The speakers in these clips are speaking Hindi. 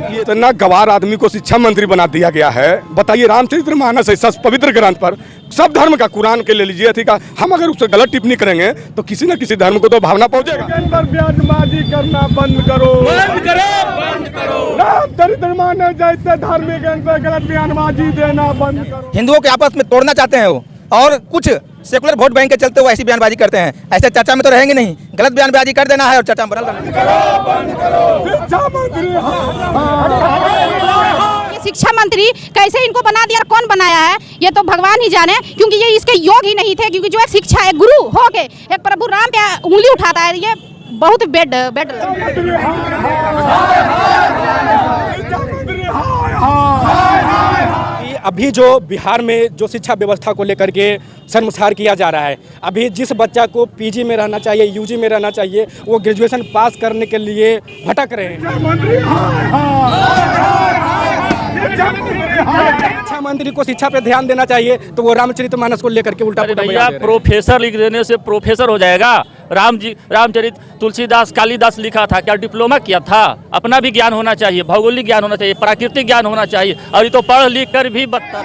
ये इतना गवार आदमी को शिक्षा मंत्री बना दिया गया है। बताइए, रामचरितमानस ऐसा पवित्र ग्रंथ पर सब धर्म का, कुरान के ले लीजिए, ठीक है, हम अगर उससे गलत टिप्पणी करेंगे तो किसी न किसी धर्म को तो भावना पहुंचेगा। बयानबाजी करना बंद करो, बंद करो, बंद करो। रामचरितमानस जैसे धार्मिक ग्रंथ पर गलत बयानबाजी देना बंद करो। हिंदुओं के आपस में तोड़ना चाहते हैं वो, और कुछ सेकुलर वोट बैंक के चलते वो ऐसी बयानबाजी करते हैं। ऐसे चर्चा में तो रहेंगे नहीं, गलत बयानबाजी कर देना है और चर्चा में बनल रहना। शिक्षा मंत्री कैसे इनको बना दिया, कौन बनाया है ये तो भगवान ही जाने, क्योंकि ये इसके योग ही नहीं थे। क्योंकि जो एक शिक्षा है, गुरु हो के एक प्रभु राम पे उंगली उठाता है, ये बहुत बेड अभी जो बिहार में जो शिक्षा व्यवस्था को लेकर के शर्मसार किया जा रहा है, अभी जिस बच्चा को पीजी में रहना चाहिए, यूजी में रहना चाहिए, वो ग्रेजुएशन पास करने के लिए भटक रहे हैं। शिक्षा मंत्री को शिक्षा पे ध्यान देना चाहिए, तो वो रामचरितमानस को लेकर के उल्टा भैया प्रोफेसर लिख देने से प्रोफेसर हो जाएगा? रामचरित तुलसीदास कालिदास लिखा था, क्या डिप्लोमा किया था? अपना भी ज्ञान होना चाहिए, भौगोलिक ज्ञान होना चाहिए, प्राकृतिक ज्ञान होना चाहिए, और ये तो पढ़ लिख कर भी बदतर।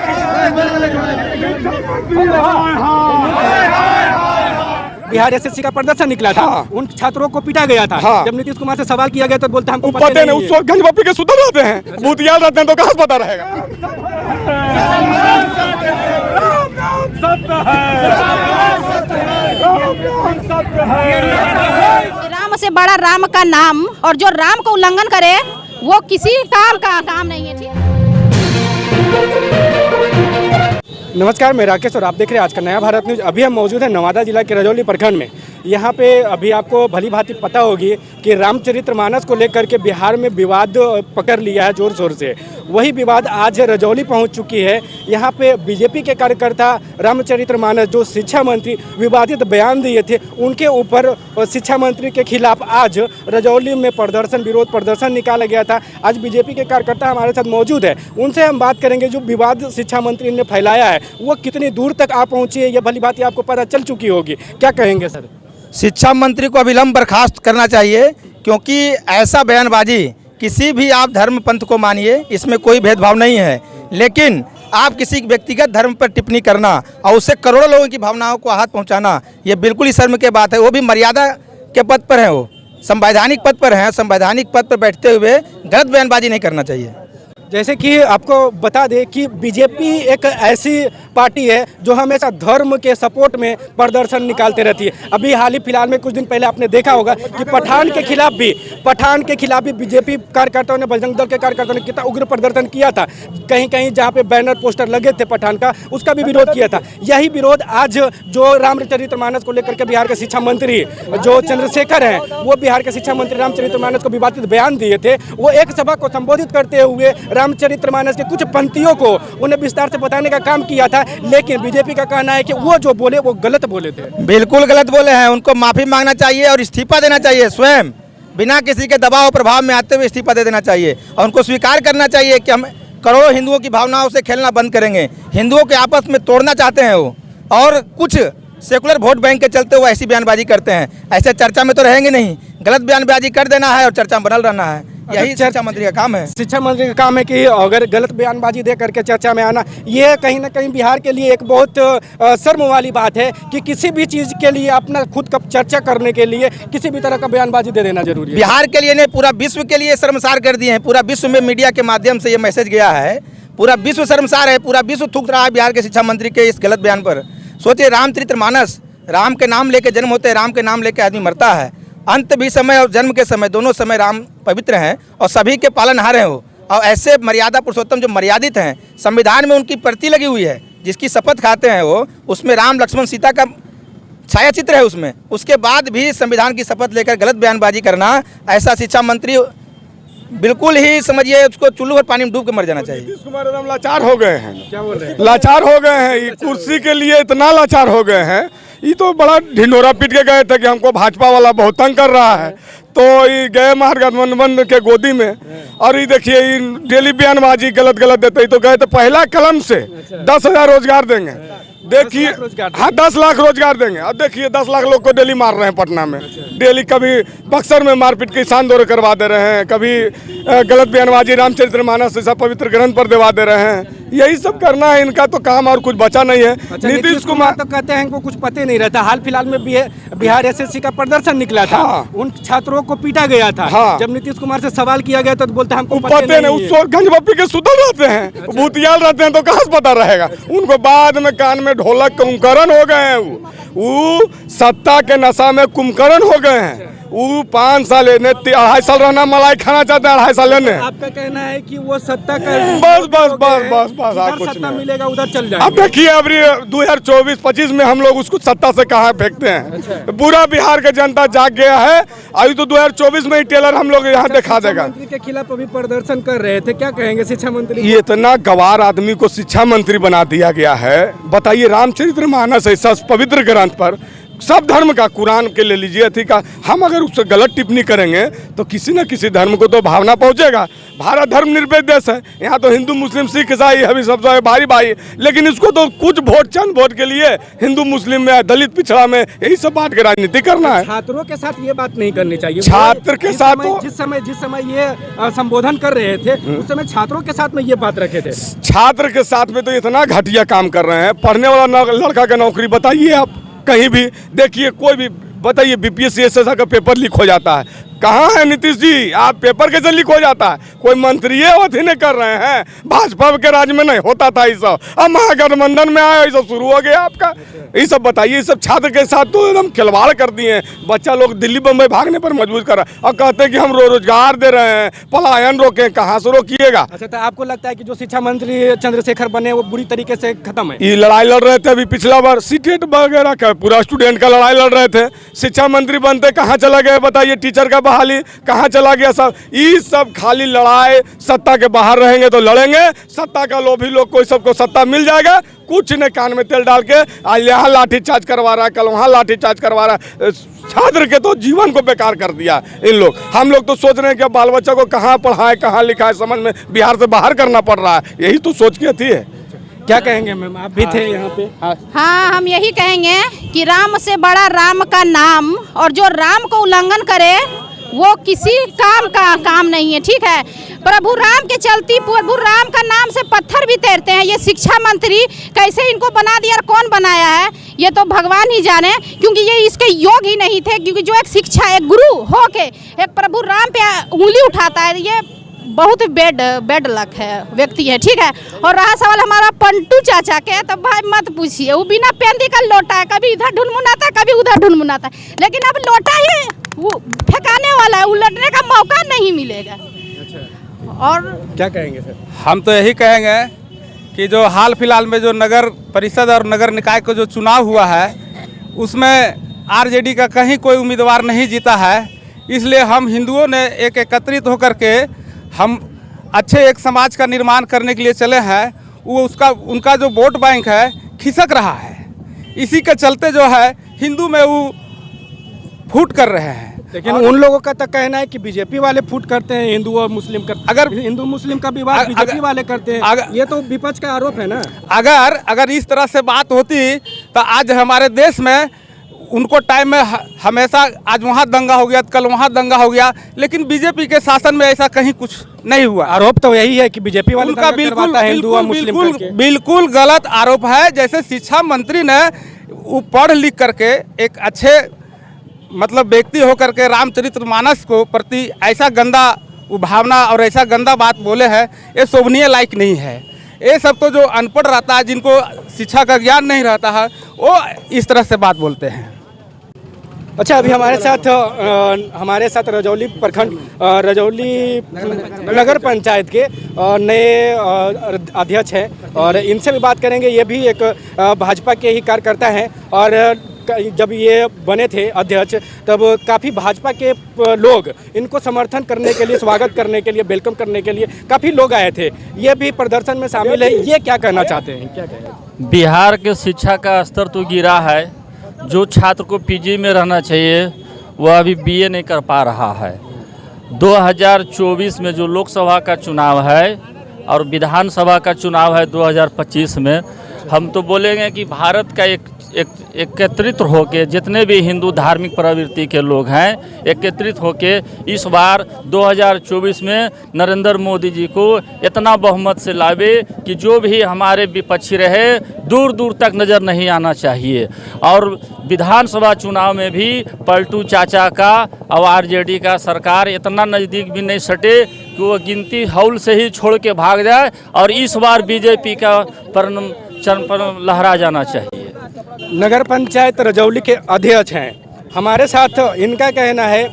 बिहार एसएससी का प्रदर्शन निकला था, उन छात्रों को पीटा गया था। जब नीतीश कुमार से सवाल किया गया तो बोलते हमको पता नहीं, उस वक्त गंज बप्पी के सुधर रहते हैं, भूतियाल रहते हैं, तो कहाँ पता रहेगा। राम से बड़ा राम का नाम, और जो राम को उल्लंघन करे वो किसी काम का काम नहीं है। ठीक। नमस्कार, मैं राकेश और आप देख रहे हैं आज का नया भारत न्यूज। अभी हम मौजूद हैं नवादा जिला के रजौली प्रखंड में। यहाँ पे अभी आपको भली भांति पता होगी कि रामचरितमानस को लेकर के बिहार में विवाद पकड़ लिया है जोर शोर से। वही विवाद आज रजौली पहुँच चुकी है। यहाँ पे बीजेपी के कार्यकर्ता रामचरितमानस, जो शिक्षा मंत्री विवादित बयान दिए थे, उनके ऊपर शिक्षा मंत्री के खिलाफ आज रजौली में विरोध प्रदर्शन निकाला गया था। आज बीजेपी के कार्यकर्ता हमारे साथ मौजूद है, उनसे हम बात करेंगे। जो विवाद शिक्षा मंत्री ने फैलाया है वो कितनी दूर तक आ पहुँची है, ये भली भांति आपको पता चल चुकी होगी। क्या कहेंगे सर? शिक्षा मंत्री को अविलंब बर्खास्त करना चाहिए, क्योंकि ऐसा बयानबाजी, किसी भी आप धर्म पंथ को मानिए, इसमें कोई भेदभाव नहीं है, लेकिन आप किसी व्यक्तिगत धर्म पर टिप्पणी करना और उससे करोड़ों लोगों की भावनाओं को आहत पहुंचाना, ये बिल्कुल ही शर्म की बात है। वो भी मर्यादा के पद पर है, वो संवैधानिक पद पर हैं। संवैधानिक पद पर बैठते हुए गलत बयानबाजी नहीं करना चाहिए। जैसे कि आपको बता दें कि बीजेपी एक ऐसी पार्टी है जो हमेशा धर्म के सपोर्ट में प्रदर्शन निकालते रहती है। अभी हाल ही फिलहाल में कुछ दिन पहले आपने देखा होगा कि पठान के खिलाफ भी बीजेपी कार्यकर्ताओं ने, बजरंग दल के कार्यकर्ताओं ने कितना उग्र प्रदर्शन किया था। कहीं कहीं जहां पे बैनर पोस्टर लगे थे पठान का, उसका भी विरोध किया था। यही विरोध आज जो रामचरितमानस को लेकर के बिहार के शिक्षा मंत्री जो चंद्रशेखर हैं, वो बिहार के शिक्षा मंत्री रामचरितमानस को विवादित बयान दिए थे। वो एक सभा को संबोधित करते हुए रामचरितमानस के कुछ पंक्तियों को उन्हें विस्तार से बताने का काम किया था, लेकिन बीजेपी का कहना है कि वो जो बोले वो गलत बोले थे। बिल्कुल गलत बोले हैं, उनको माफी मांगना चाहिए और इस्तीफा देना चाहिए। स्वयं बिना किसी के दबाव प्रभाव में आते हुए इस्तीफा दे देना चाहिए, और उनको स्वीकार करना चाहिए कि हम करोड़ों हिंदुओं की भावनाओं से खेलना बंद करेंगे। हिंदुओं के आपस में तोड़ना चाहते हैं वो, और कुछ सेकुलर वोट बैंक के चलते वो ऐसी बयानबाजी करते हैं। ऐसे चर्चा में तो रहेंगे नहीं, गलत बयानबाजी कर देना है और चर्चा में बनल रहना है। यही शिक्षा मंत्री का काम है। शिक्षा मंत्री का काम है कि अगर गलत बयानबाजी दे करके चर्चा में आना, ये कहीं ना कहीं बिहार के लिए एक बहुत शर्म वाली बात है कि किसी भी चीज़ के लिए अपना खुद का चर्चा करने के लिए किसी भी तरह का बयानबाजी दे देना जरूरी है। बिहार के लिए नहीं, पूरा विश्व के लिए शर्मसार कर दिए हैं। पूरा विश्व में मीडिया के माध्यम से ये मैसेज गया है, पूरा विश्व शर्मसार है, पूरा विश्व थूक रहा है बिहार के शिक्षा मंत्री के इस गलत बयान पर। सोचिए, रामचरितमानस, राम के नाम लेके जन्म होते हैं, राम के नाम लेके आदमी मरता है। अंत भी समय और जन्म के समय, दोनों समय राम पवित्र हैं और सभी के पालनहार हैं वो। और ऐसे मर्यादा पुरुषोत्तम जो मर्यादित हैं, संविधान में उनकी प्रति लगी हुई है, जिसकी शपथ खाते हैं वो, उसमें राम लक्ष्मण सीता का छाया चित्र है उसमें। उसके बाद भी संविधान की शपथ लेकर गलत बयानबाजी करना, ऐसा शिक्षा मंत्री बिल्कुल ही समझिए उसको चुल्लू और पानी में डूब के मर जाना चाहिए। नीतीश कुमार एकदम लाचार हो गए हैं। क्या बोल रहे हैं? लाचार हो गए हैं, ये कुर्सी के लिए इतना लाचार हो गए हैं। ये तो बड़ा ढिंढोरा पीट के गए थे कि हमको भाजपा वाला बहुत तंग कर रहा है, तो ये गए महागठबंधन के गोदी में, और ये देखिए ये डेली बयानबाजी गलत देते। तो गए तो पहला कलम से 10,000 रोजगार देंगे, देखिए 10 लाख रोजगार हाँ 10 लाख रोजगार देंगे। अब देखिए 10 लाख लोग को डेली मार रहे हैं पटना में, डेली कभी बक्सर में मारपीट किसान दौरे करवा दे रहे हैं, कभी गलत बयानबाजी रामचरितमानस जैसा पवित्र ग्रंथ पर दिवा दे रहे हैं। यही सब करना है इनका तो काम, और कुछ बचा नहीं है। अच्छा, नीतीश कुमार तो कहते हैं इनको कुछ पता ही नहीं रहता। हाल फिलहाल में बिहार एसएससी का प्रदर्शन निकला था, हाँ। उन छात्रों को पीटा गया था। हाँ। जब नीतीश कुमार से सवाल किया गया तो बोलते हमको पते नहीं, उस गंज बप्पी के सुतल रहते हैं, भूतियाल रहते हैं, तो कहाँ से पता रहेगा उनको। बाद में कान में ढोलक कुंभकर्ण हो गए हैं, वो सत्ता के नशा में कुंभकर्ण हो गए हैं। वो 5 साल लेने 2.5 साल रहना मलाई खाना चाहते हैं, 2.5 साल लेने। आपका कहना है कि वो सत्ता का बस बस बस बस बस जिधर कुछ सत्ता नहीं। मिलेगा उधर चल अब जाएंगे। देखिए अभी 2024-25 में हम लोग उसको सत्ता से कहाँ फेंकते हैं। पूरा बिहार का जनता जाग गया है। अभी तो 2024 में ही टेलर हम लोग यहाँ दिखा शिक्षा देगा। मंत्री के खिलाफ अभी प्रदर्शन कर रहे थे, क्या कहेंगे शिक्षा मंत्री? ये इतना गवार आदमी को शिक्षा मंत्री बना दिया गया है। बताइए रामचरितमानस ऐसा पवित्र ग्रंथ पर सब धर्म का, कुरान के ले लीजिए, ठीक है, हम अगर उससे गलत टिप्पणी करेंगे तो किसी न किसी धर्म को तो भावना पहुंचेगा। भारत धर्मनिरपेक्ष देश है, यहाँ तो हिंदू मुस्लिम सिख ईसाई अभी सब भाई भाई, लेकिन इसको तो कुछ वोट चंद वोट के लिए हिंदू मुस्लिम में, दलित पिछड़ा में, यही सब बात के राजनीति करना है। छात्रों के साथ ये बात नहीं करनी चाहिए। छात्र के साथ तो जिस समय ये संबोधन कर रहे थे उस समय छात्रों के साथ में ये बात रखे थे। छात्र के साथ में तो इतना घटिया काम कर रहे हैं। पढ़ने वाला लड़का का नौकरी बताइए आप कहीं भी देखिए, कोई भी बताइए बीपीएससी एसएससी का पेपर लीक हो जाता है। कहाँ है नीतीश जी, आप पेपर कैसे लीक हो जाता है? कोई मंत्री अथी नहीं कर रहे हैं। भाजपा के राज में नहीं होता था ये सब, अब महागठबंधन में आया ये सब शुरू हो गया आपका। ये सब बताइए, ये सब छात्र के साथ तो एकदम खिलवाड़ कर दिए हैं। बच्चा लोग दिल्ली बम्बई भागने पर मजबूर कर रहा है और कहते हैं कि हम रोजगार दे रहे हैं, पलायन रोकें। कहाँ से रोकिएगा? अच्छा, तो आपको लगता है कि जो शिक्षा मंत्री चंद्रशेखर बने वो बुरी तरीके से खत्म है? ये लड़ाई लड़ रहे थे अभी पिछला बार सीटेट वगैरह का, पूरा स्टूडेंट का लड़ाई लड़ रहे थे। शिक्षा मंत्री बनते कहाँ चला गया बताइए? टीचर का बहाली कहाँ चला गया? सब ये सब खाली लड़ाई, सत्ता के बाहर रहेंगे तो लड़ेंगे, सत्ता का लोभी लोग कोई सबको सत्ता मिल जाएगा, कुछ ने कान में तेल डाल के आज यहाँ लाठी चार्ज करवा रहा है, कल वहाँ लाठी चार्ज करवा रहा है। छात्र के तो जीवन को बेकार कर दिया इन लोग। हम लोग तो सोच रहे हैं कि बाल बच्चा को कहाँ पढ़ाए कहाँ लिखाए, समझ में बिहार से बाहर करना पड़ रहा है। यही तो सोच के थी है। क्या कहेंगे मैम, आप भी थे यहाँ पे? हाँ, हम यही कहेंगे कि राम से बड़ा राम का नाम, और जो राम को उल्लंघन करे वो किसी काम का काम नहीं है, ठीक है। प्रभु राम के चलती प्रभु राम का नाम से पत्थर भी तैरते हैं। ये शिक्षा मंत्री कैसे इनको बना दिया और कौन बनाया है ये तो भगवान ही जाने, क्योंकि ये इसके योग ही नहीं थे। क्योंकि जो एक शिक्षा, एक गुरु हो के एक प्रभु राम पे उंगली उठाता है, ये बहुत बेड लक है व्यक्ति है, ठीक है। और रहा सवाल हमारा पंटू चाचा के, तो भाई मत पूछिए, वो बिना पेंदी का लोटा है, कभी इधर ढुनमुनाता है कभी उधर ढुनमुनाता है, लेकिन अब लोटा ही वो फेंकाने वाला है, उलटने का मौका नहीं मिलेगा। और क्या कहेंगे सर? हम तो यही कहेंगे कि जो हाल फिलहाल में जो नगर परिषद और नगर निकाय का जो चुनाव हुआ है उसमें आरजेडी का कहीं कोई उम्मीदवार नहीं जीता है। इसलिए हम हिंदुओं ने एक एकत्रित होकर के हम अच्छे एक समाज का निर्माण करने के लिए चले हैं। वो उनका जो वोट बैंक है खिसक रहा है, इसी के चलते जो है हिंदू में वो फूट कर रहे हैं। लेकिन उन लोगों का तो कहना है कि बीजेपी वाले फूट करते हैं, हिंदू और मुस्लिम करते। अगर हिंदू मुस्लिम का विवाद बीजेपी वाले करते हैं, ये तो विपक्ष का आरोप है ना। अगर इस तरह से बात होती तो आज हमारे देश में उनको टाइम में हमेशा आज वहाँ दंगा हो गया, कल वहाँ दंगा हो गया, लेकिन बीजेपी के शासन में ऐसा कहीं कुछ नहीं हुआ। आरोप तो यही है कि बीजेपी वाले उनका बिल्कुल गलत आरोप है। जैसे शिक्षा मंत्री ने वो पढ़ लिख करके एक अच्छे मतलब व्यक्ति होकर के रामचरितमानस को प्रति ऐसा गंदा भावना और ऐसा गंदा बात बोले हैं, ये शोभनीय लायक नहीं है। ये सब तो जो अनपढ़ रहता है, जिनको शिक्षा का ज्ञान नहीं रहता है, वो इस तरह से बात बोलते हैं। अच्छा, अभी हमारे साथ रजौली प्रखंड रजौली नगर पंचायत के नए अध्यक्ष हैं और इनसे भी बात करेंगे। ये भी एक भाजपा के ही कार्यकर्ता हैं और जब ये बने थे अध्यक्ष तब काफ़ी भाजपा के लोग इनको समर्थन करने के लिए, स्वागत करने के लिए, वेलकम करने के लिए काफ़ी लोग आए थे। ये भी प्रदर्शन में शामिल है। ये क्या कहना चाहते हैं? क्या कहें? बिहार के शिक्षा का स्तर तो गिरा है। जो छात्र को पीजी में रहना चाहिए वह अभी बीए नहीं कर पा रहा है। 2024 में जो लोकसभा का चुनाव है और विधानसभा का चुनाव है 2025 में, हम तो बोलेंगे कि भारत का एकत्रित होके जितने भी हिंदू धार्मिक प्रवृत्ति के लोग हैं एकत्रित होके इस बार 2024 में नरेंद्र मोदी जी को इतना बहुमत से लावे कि जो भी हमारे विपक्षी रहे दूर दूर तक नज़र नहीं आना चाहिए। और विधानसभा चुनाव में भी पलटू चाचा का और आरजेडी का सरकार इतना नज़दीक भी नहीं सटे कि वो गिनती हौल से ही छोड़ के भाग जाए और इस बार बीजेपी का चरण पर लहरा जाना चाहिए। नगर पंचायत रजौली के अध्यक्ष हैं हमारे साथ, इनका कहना है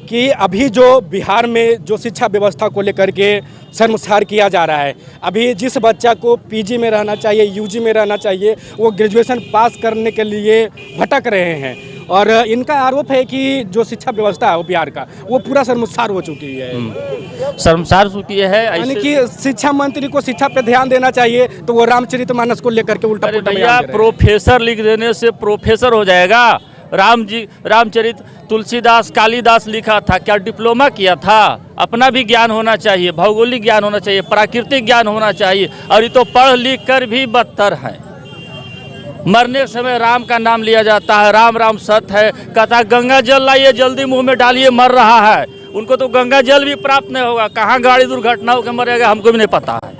कि अभी जो बिहार में जो शिक्षा व्यवस्था को लेकर के शर्मसार किया जा रहा है, अभी जिस बच्चा को पीजी में रहना चाहिए, यूजी में रहना चाहिए, वो ग्रेजुएशन पास करने के लिए भटक रहे हैं। और इनका आरोप है कि जो शिक्षा व्यवस्था है वो बिहार का वो पूरा शर्मसार हो चुकी है। शर्मसार चुकी है, यानी कि शिक्षा मंत्री को शिक्षा पे ध्यान देना चाहिए तो वो रामचरितमानस को लेकर के उल्टा पुल्टा भैया प्रोफेसर लिख देने से प्रोफेसर हो जाएगा। रामचरित तुलसीदास कालिदास लिखा था, क्या डिप्लोमा किया था? अपना भी ज्ञान होना चाहिए, भौगोलिक ज्ञान होना चाहिए, प्राकृतिक ज्ञान होना चाहिए। और ये तो पढ़ लिख कर भी बदतर है। मरने के समय राम का नाम लिया जाता है, राम राम सत्य है, कहता गंगा जल लाइए जल्दी मुंह में डालिए, मर रहा है। उनको तो गंगा जल भी प्राप्त नहीं होगा, कहाँ गाड़ी दुर्घटना होकर मरेगा हमको भी नहीं पता है।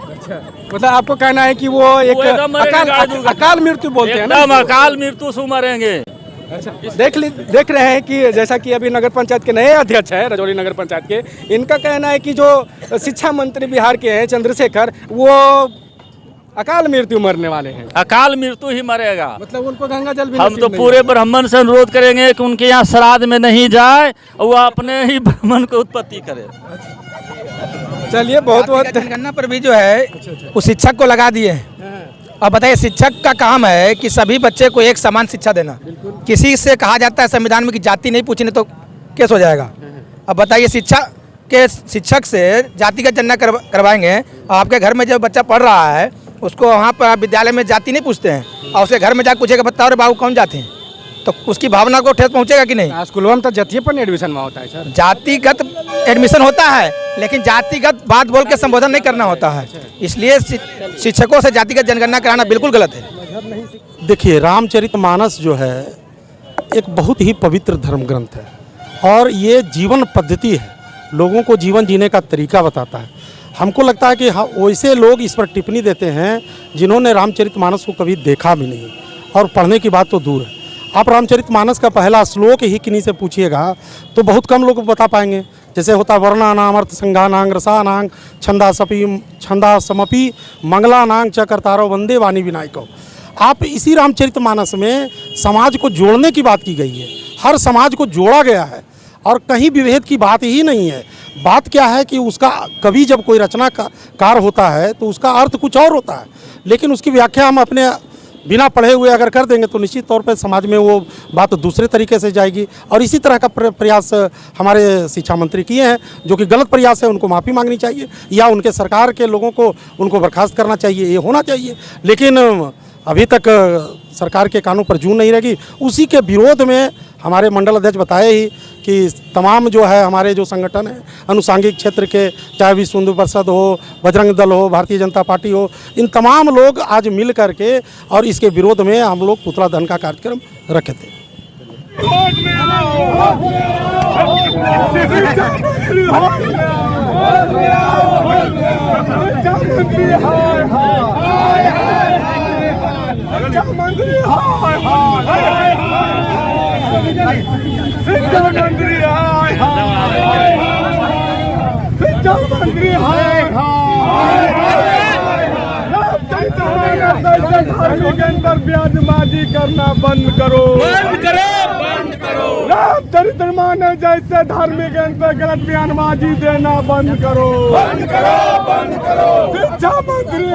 मतलब आपको कहना है कि वो एक अकाल मृत्यु बोलते हैं ना? अकाल मृत्यु से मरेंगे। अच्छा, देख रहे हैं कि जैसा कि अभी नगर पंचायत के नए अध्यक्ष हैं रजौली नगर पंचायत के, इनका कहना है कि जो शिक्षा मंत्री बिहार के हैं चंद्रशेखर, वो अकाल मृत्यु मरने वाले हैं। अकाल मृत्यु ही मरेगा, मतलब उनको गंगा जल भी हम तो पूरे ब्राह्मण से अनुरोध करेंगे कि उनके यहाँ श्राद्ध में नहीं जाए और वो अपने ही ब्राह्मण को उत्पत्ति करे। चलिए, बहुत जनगणना पर भी जो है वो शिक्षक को लगा दिए हैं। अब बताइए, शिक्षक का काम है कि सभी बच्चे को एक समान शिक्षा देना। किसी से कहा जाता है संविधान में कि जाति नहीं पूछने तो केस हो जाएगा। अब बताइए, शिक्षक से जातिगत जनगणना करवाएंगे, आपके घर में जब बच्चा पढ़ रहा है उसको वहाँ पर विद्यालय में जाति नहीं पूछते हैं और उसे घर में जाकर पूछेगा बताओ रे बाबू कौन जाते हैं, तो उसकी भावना को ठेस पहुँचेगा कि नहीं? स्कूलों में तो जातीय पर एडमिशन में होता है सर। जातिगत एडमिशन होता है लेकिन जातिगत बात बोल के संबोधन नहीं करना होता है, इसलिए शिक्षकों से जातिगत जनगणना कराना बिल्कुल गलत है। देखिए, रामचरितमानस जो है एक बहुत ही पवित्र धर्म ग्रंथ है और ये जीवन पद्धति है, लोगों को जीवन जीने का तरीका बताता है। हमको लगता है कि वैसे लोग इस पर टिप्पणी देते हैं जिन्होंने रामचरितमानस को कभी देखा भी नहीं और पढ़ने की बात तो दूर है। आप रामचरितमानस का पहला श्लोक ही किन्हीं से पूछिएगा तो बहुत कम लोग बता पाएंगे। जैसे होता वर्णानाम अर्थ संज्ञानांग रसानांग छंदासमपि मंगलानांग च कर्तारो वंदे वाणी विनायको। आप इसी रामचरितमानस में समाज को जोड़ने की बात की गई है, हर समाज को जोड़ा गया है और कहीं विभेद की बात ही नहीं है। बात क्या है कि उसका कवि जब कोई रचनाकार होता है तो उसका अर्थ कुछ और होता है, लेकिन उसकी व्याख्या हम अपने बिना पढ़े हुए अगर कर देंगे तो निश्चित तौर पर समाज में वो बात दूसरे तरीके से जाएगी। और इसी तरह का प्रयास हमारे शिक्षा मंत्री किए हैं, जो कि गलत प्रयास है, उनको माफ़ी मांगनी चाहिए या उनके सरकार के लोगों को उनको बर्खास्त करना चाहिए, ये होना चाहिए। लेकिन अभी तक सरकार के कानों पर जूं नहीं लगी। उसी के विरोध में हमारे मंडल अध्यक्ष बताए ही कि तमाम जो है हमारे जो संगठन है अनुसांगिक क्षेत्र के, चाहे विश्व हिंदू परिषद हो, बजरंग दल हो, भारतीय जनता पार्टी हो, इन तमाम लोग आज मिल करके और इसके विरोध में हम लोग पुतला दहन का कार्यक्रम रखे थे। बयानबाजी करना बंद करो, बंद करो, बंद करो। रामचरितमानस जैसे धार्मिक पर गलत बयानबाजी देना बंद करो, बंद करो, बंद करो। शिक्षा मंत्री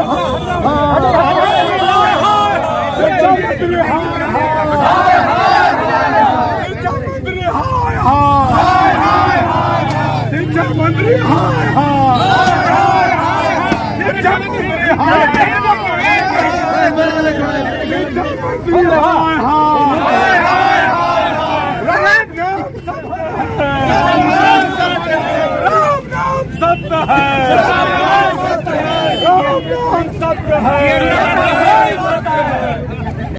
शिक्षा मंत्री शिक्षा मंत्री राम नाम सत्य है, ज्ञान सत्य है।